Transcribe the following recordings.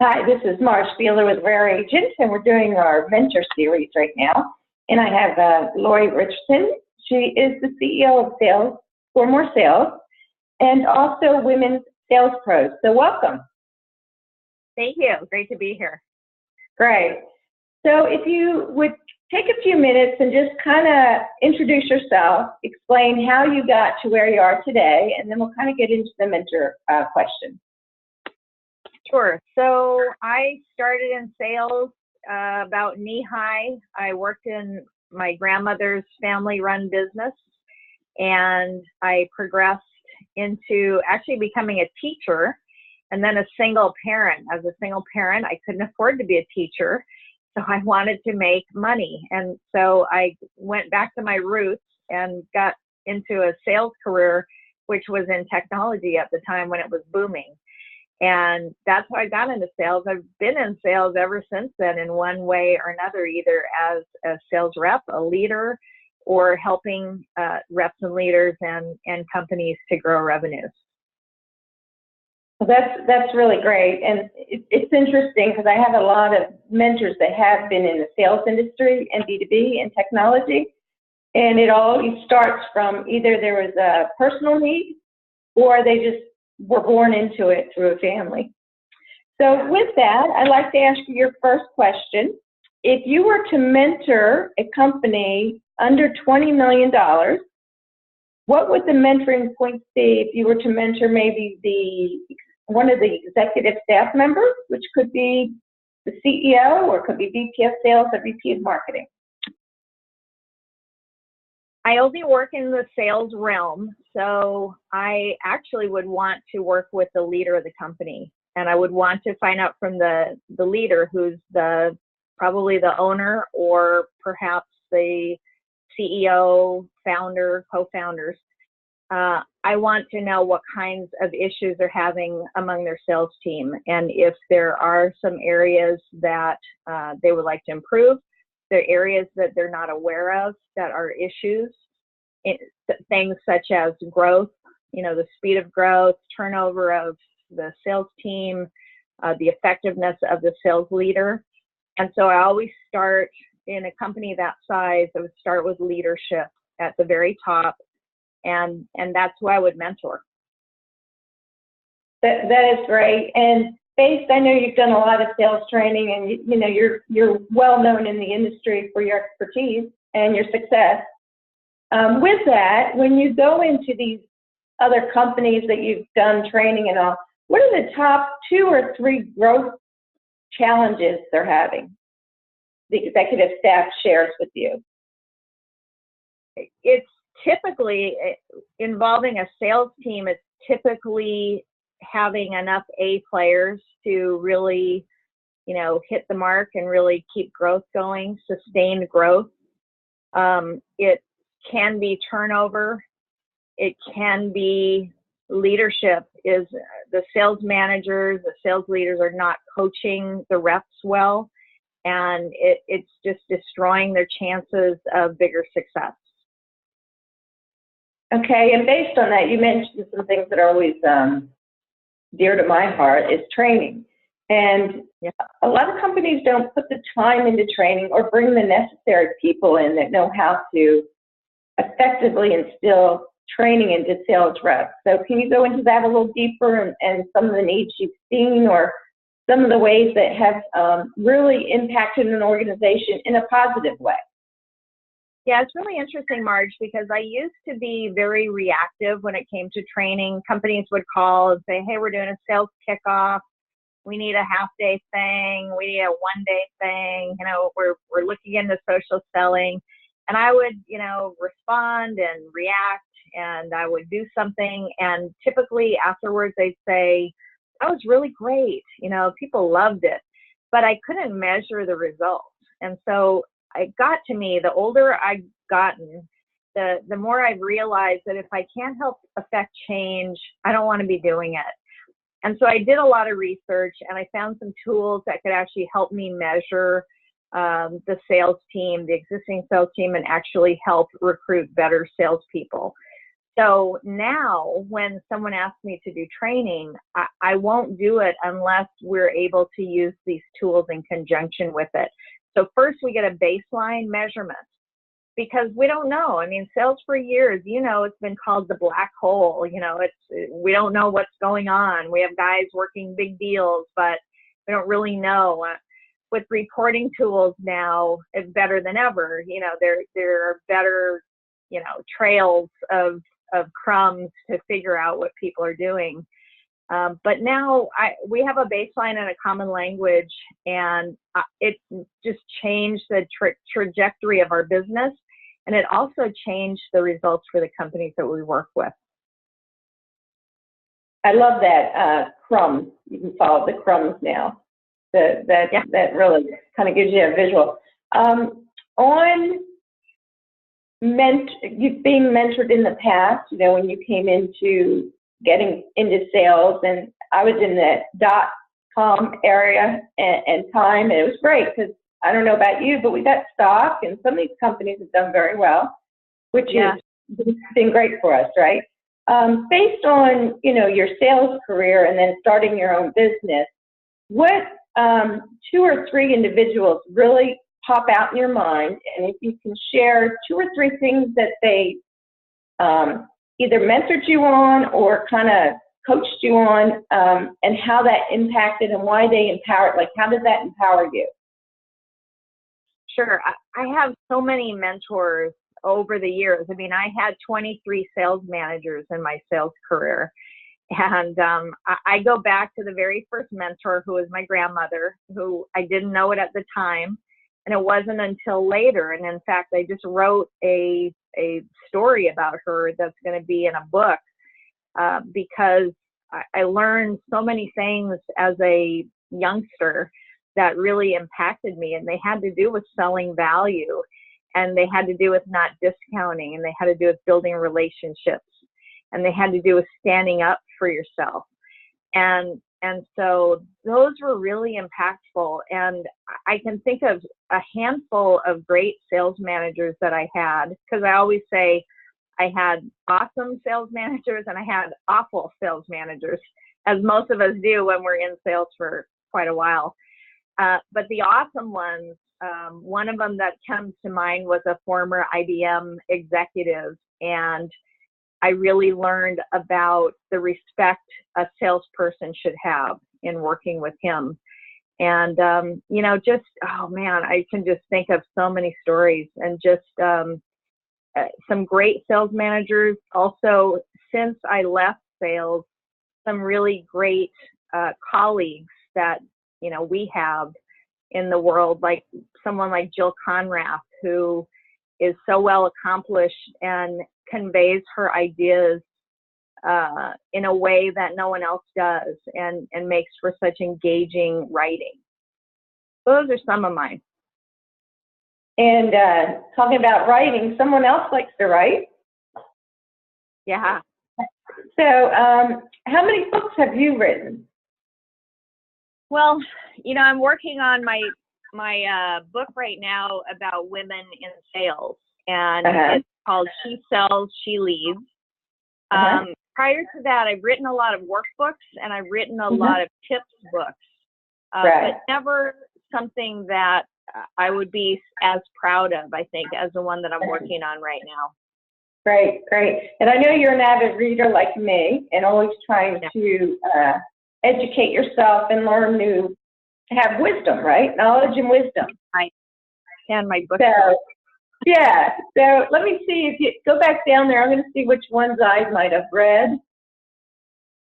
Hi, this is Marge Spieler with RareAgent, and we're doing our mentor series right now. And I have Lori Richardson. She is the CEO of Sales for More Sales, and also Women's Sales Pros. So welcome. Thank you. Great to be here. Great. So if you would take a few minutes and just kind of introduce yourself, explain how you got to where you are today, and then we'll kind of get into the mentor question. Sure. So I started in sales about knee-high. I worked in my grandmother's family-run business, and I progressed into actually becoming a teacher and then a single parent. As a single parent, I couldn't afford to be a teacher, so I wanted to make money. And so I went back to my roots and got into a sales career, which was in technology at the time when it was booming. And that's how I got into sales. I've been in sales ever since then in one way or another, either as a sales rep, a leader, or helping reps and leaders and companies to grow revenues. Well, that's really great. And it's interesting because I have a lot of mentors that have been in the sales industry and B2B and technology. And it always starts from either there was a personal need or they just were born into it through a family. So with that, I'd like to ask you your first question. If you were to mentor a company under $20 million, what would the mentoring points be if you were to mentor maybe one of the executive staff members, which could be the CEO or it could be VP of sales or VP of marketing? I only work in the sales realm, so I actually would want to work with the leader of the company, and I would want to find out from the leader who's probably the owner or perhaps the CEO, founder, co-founders. I want to know what kinds of issues they're having among their sales team, and if there are some areas that they would like to improve. There are areas that they're not aware of that are issues, things such as growth, the speed of growth, turnover of the sales team, the effectiveness of the sales leader. And so I always start in a company that size, I would start with leadership at the very top, and that's who I would mentor. That is great. And I know you've done a lot of sales training, and you're well known in the industry for your expertise and your success. With that, when you go into these other companies that you've done training and all, what are the top 2 or 3 growth challenges they're having? The executive staff shares with you. It's typically involving a sales team. It's typically having enough A players to really, hit the mark and really keep growth going, sustained growth. It can be turnover. It can be leadership. Is the sales managers, the sales leaders are not coaching the reps well, and it's just destroying their chances of bigger success. Okay, and based on that, you mentioned some things that are always dear to my heart is training. And a lot of companies don't put the time into training or bring the necessary people in that know how to effectively instill training into sales reps. So can you go into that a little deeper and some of the needs you've seen or some of the ways that have really impacted an organization in a positive way? Yeah, it's really interesting, Marge, because I used to be very reactive when it came to training. Companies would call and say, hey, we're doing a sales kickoff. We need a half-day thing. We need a one-day thing. We're looking into social selling. And I would, respond and react, and I would do something. And typically afterwards, they'd say, that was really great. People loved it. But I couldn't measure the results. And so it got to me, the older I've gotten, the more I've realized that if I can't help affect change, I don't want to be doing it. And so I did a lot of research, and I found some tools that could actually help me measure the sales team, the existing sales team, and actually help recruit better salespeople. So now when someone asks me to do training, I won't do it unless we're able to use these tools in conjunction with it. So first we get a baseline measurement, because we don't know. I mean, sales for years, it's been called the black hole. We don't know what's going on. We have guys working big deals, but we don't really know. With reporting tools now, it's better than ever. There are better, trails of crumbs to figure out what people are doing. But now we have a baseline and a common language, and it just changed the trajectory of our business. And it also changed the results for the companies that we work with. I love that crumbs. You can follow the crumbs now. That really kind of gives you a visual. On you being mentored in the past, when you came into getting into sales, and I was in the .com area and time, and it was great because I don't know about you, but we got stock, and some of these companies have done very well, which has been great for us, right? Based on, your sales career and then starting your own business, what 2 or 3 individuals really pop out in your mind? And if you can share 2 or 3 things that they either mentored you on or kind of coached you on, and how that impacted and why they empowered, like how did that empower you? Sure. I have so many mentors over the years. I mean, I had 23 sales managers in my sales career. And I go back to the very first mentor, who was my grandmother, who I didn't know it at the time. And it wasn't until later. And in fact, I just wrote a story about her that's going to be in a book, because I learned so many things as a youngster that really impacted me, and they had to do with selling value, and they had to do with not discounting, and they had to do with building relationships, and they had to do with standing up for yourself. And so those were really impactful. And I can think of a handful of great sales managers that I had, because I always say I had awesome sales managers and I had awful sales managers, as most of us do when we're in sales for quite a while. But the awesome ones, one of them that comes to mind was a former IBM executive, and I really learned about the respect a salesperson should have in working with him. And, oh man, I can just think of so many stories, and just some great sales managers. Also, since I left sales, some really great colleagues that we have in the world, like someone like Jill Conrath, who is so well accomplished and conveys her ideas in a way that no one else does, and makes for such engaging writing. Those are some of mine. And talking about writing, someone else likes to write. Yeah. So how many books have you written? Well, I'm working on my book right now about women in sales, and it's called She Sells, She Leads. Prior to that, I've written a lot of workbooks, and I've written a lot of tips books, but never something that I would be as proud of, I think, as the one that I'm working on right now. Great. And I know you're an avid reader like me, and always trying to educate yourself and learn have wisdom, right? Knowledge and wisdom. And my book. So let me see, if you go back down there, I'm going to see which ones I might have read.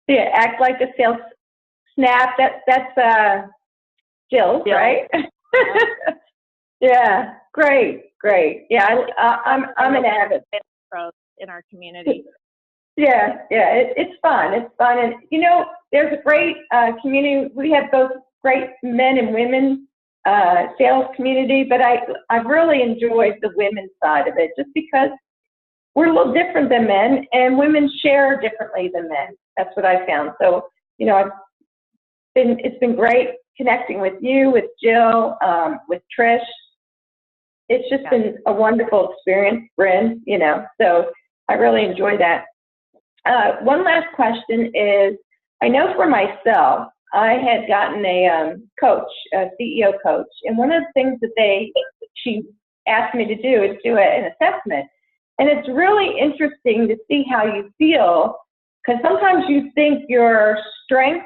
Yeah, Act Like a Sales Snap. That's Jill's, right? Yeah, great. Yeah, I'm an avid in our community. Yeah, it's fun. And there's a great community. We have both great men and women sales community, but I've really enjoyed the women's side of it, just because we're a little different than men, and women share differently than men. That's what I found. So, it's been great connecting with you, with Jill, with Trish. It's just been a wonderful experience, Bryn, so I really enjoy that. one last question is, I know for myself, I had gotten a coach, a CEO coach, and one of the things that she asked me to do is do an assessment. And it's really interesting to see how you feel, because sometimes you think your strengths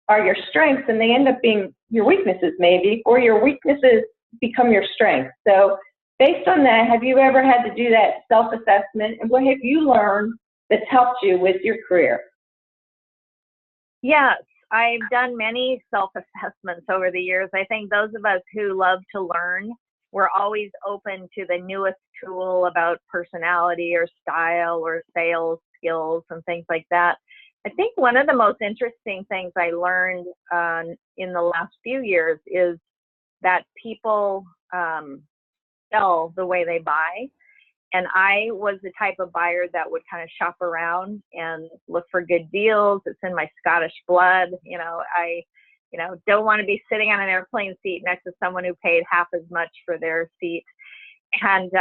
are your strengths and they end up being your weaknesses maybe, or your weaknesses become your strengths. So based on that, have you ever had to do that self-assessment, and what have you learned that's helped you with your career? Yes, I've done many self-assessments over the years. I think those of us who love to learn, we're always open to the newest tool about personality or style or sales skills and things like that. I think one of the most interesting things I learned in the last few years is that people sell the way they buy. And I was the type of buyer that would kind of shop around and look for good deals. It's in my Scottish blood. I don't want to be sitting on an airplane seat next to someone who paid half as much for their seat. And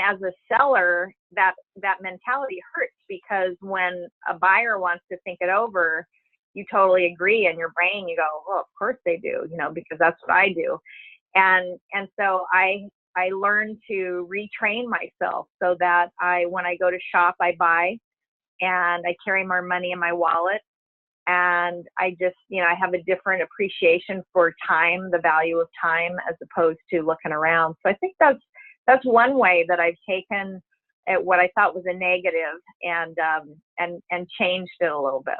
as a seller, that mentality hurts, because when a buyer wants to think it over, you totally agree in your brain. You go, well, of course they do, because that's what I do. And so I learned to retrain myself so that when I go to shop, I buy, and I carry more money in my wallet. And I just, I have a different appreciation for time, the value of time, as opposed to looking around. So I think that's one way that I've taken at what I thought was a negative and changed it a little bit.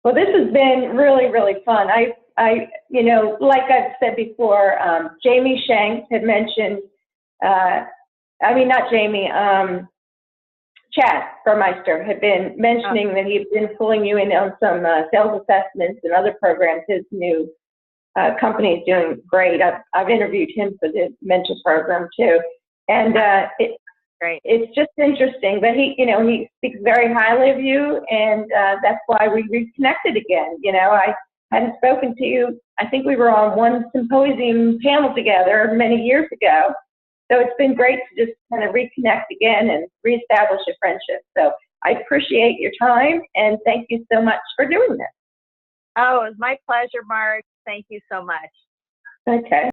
Well, this has been really, really fun. I like I've said before, Jamie Shanks had mentioned, not Jamie, Chad Burmeister had been mentioning that he'd been pulling you in on some sales assessments and other programs. His new company is doing great. I've interviewed him for the mentor program too, and it's just interesting. But he speaks very highly of you, and that's why we reconnected again. I hadn't spoken to you. I think we were on one symposium panel together many years ago. So it's been great to just kind of reconnect again and reestablish a friendship. So I appreciate your time, and thank you so much for doing this. Oh, it was my pleasure, Mark. Thank you so much. Okay.